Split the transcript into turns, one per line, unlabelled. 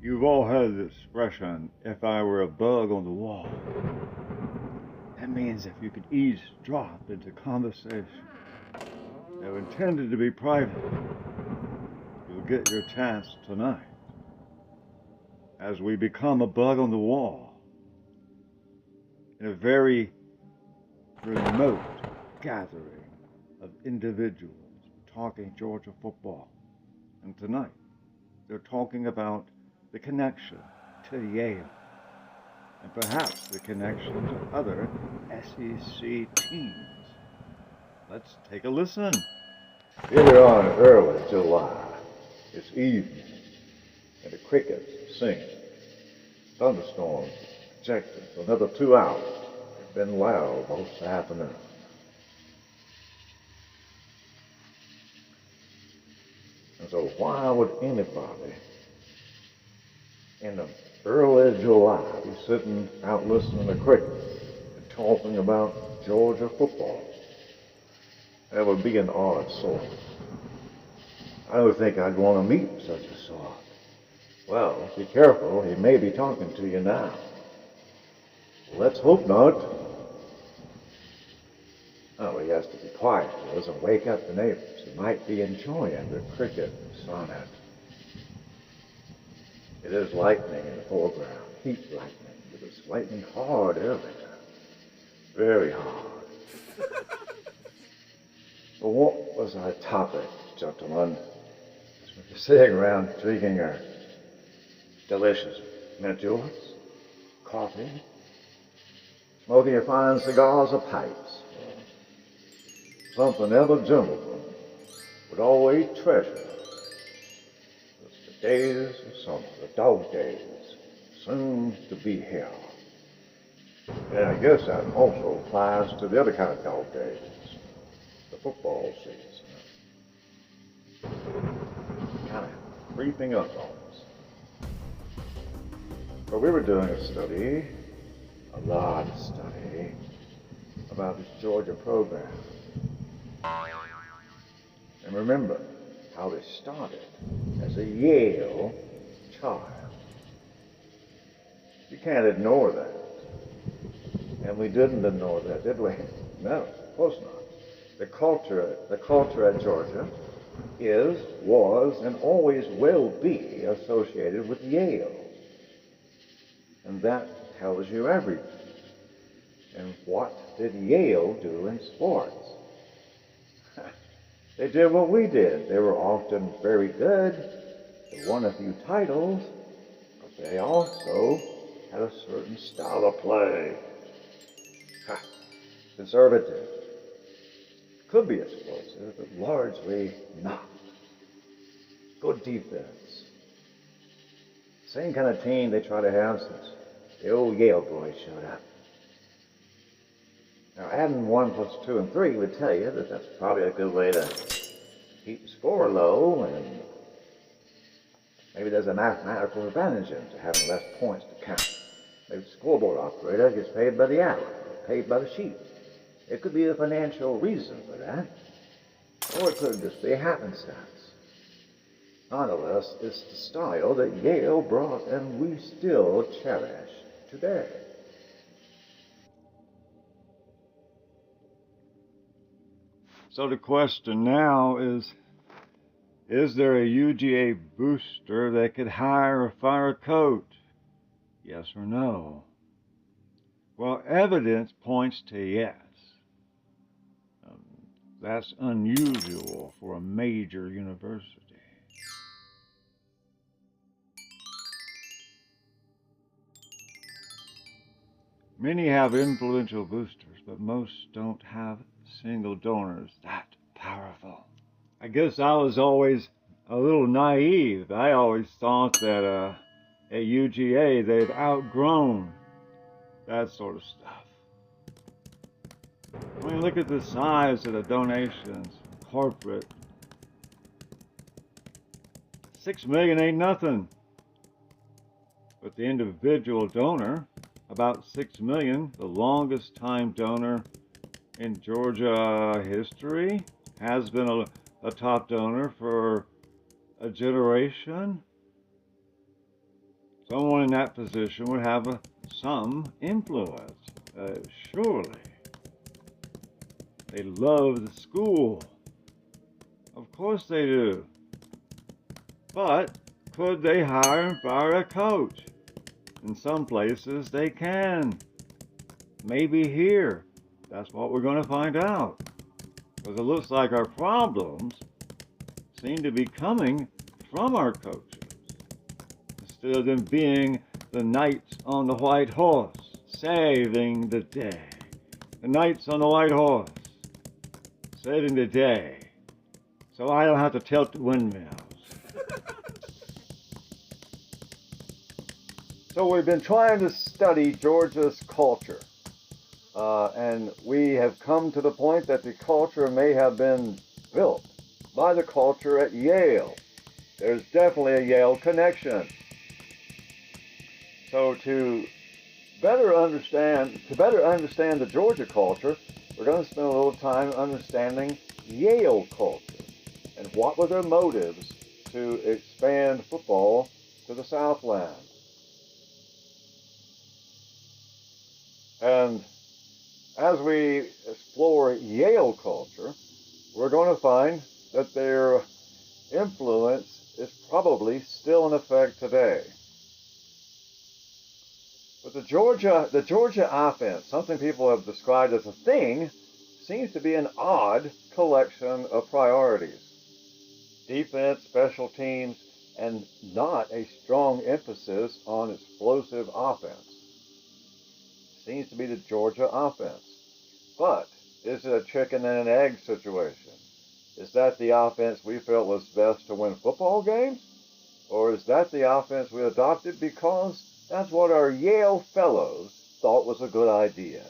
You've all heard the expression, if I were a bug on the wall. That means if you could eavesdrop into conversation that were intended to be private, you'll get your chance tonight. As we become a bug on the wall in a very remote gathering of individuals talking Georgia football. And tonight, they're talking about the connection to Yale, and perhaps the connection to other SEC teams. Let's take a listen.
Here we are in early July. It's evening, and the crickets singing. Thunderstorms projected for another 2 hours. It's been loud most afternoon. And so why would anybody in the early July be sitting out listening to crickets and talking about Georgia football? That would be an odd sort. I would think I'd want to meet such a sort. Well, be careful, he may be talking to you now. Let's hope not. Oh, he has to be quiet. He doesn't wake up the neighbors. He might be enjoying the cricket sonnet. It is lightning in the foreground, heat lightning. It was lightning hard earlier. Very hard. But what was our topic, gentlemen? We're sitting around drinking our delicious mint juleps, coffee, smoking your fine cigars or pipes. Something every gentleman would always treasure. It's the days of summer, the dog days, soon to be here. And I guess that also applies to the other kind of dog days, the football season. Kind of creeping up on us. But we were doing a study, a large study, about this Georgia program. And remember how they started as a Yale child. You can't ignore that. And we didn't ignore that, did we? No, of course not. The culture at Georgia is, was, and always will be associated with Yale. And that tells you everything. And what did Yale do in sports? They did what we did. They were often very good. They won a few titles, but they also had a certain style of play. Conservative. Could be explosive, but largely not. Good defense. Same kind of team they try to have since the old Yale boys showed up. Now, adding 1 plus 2 and 3 would tell you that that's probably a good way to keep the score low, and maybe there's a mathematical advantage into having less points to count. Maybe the scoreboard operator gets paid by the hour, paid by the sheet. It could be a financial reason for that, or it could just be happenstance. Nonetheless, it's the style that Yale brought and we still cherish today.
So the question now is there a UGA booster that could hire or fire a coach? Yes or no? Well, evidence points to yes. That's unusual for a major university. Many have influential boosters, but most don't have single donors that powerful. I guess I was always a little naive. I always thought that at UGA they'd outgrown that sort of stuff. I mean, look at the size of the donations, corporate. $6 million ain't nothing. But the individual donor, about $6 million, the longest time donor in Georgia history, has been a top donor for a generation. someone in that position would have some influence. Surely. They love the school. Of course they do. But could they hire and fire a coach? In some places they can. Maybe here. That's what we're going to find out. Because it looks like our problems seem to be coming from our coaches, instead of them being the knights on the white horse, saving the day. The knights on the white horse, saving the day, so I don't have to tilt the windmills. So we've been trying to study Georgia's culture, and we have come to the point that the culture may have been built by the culture at Yale. There's definitely a Yale connection. So to better understand the Georgia culture, we're going to spend a little time understanding Yale culture and what were their motives to expand football to the Southland. And as we explore Yale culture, we're going to find that their influence is probably still in effect today. But the Georgia offense, something people have described as a thing, seems to be an odd collection of priorities. Defense, special teams, and not a strong emphasis on explosive offense. Seems to be the Georgia offense. But is it a chicken and an egg situation? Is that the offense we felt was best to win football games? Or is that the offense we adopted because that's what our Yale fellows thought was a good idea?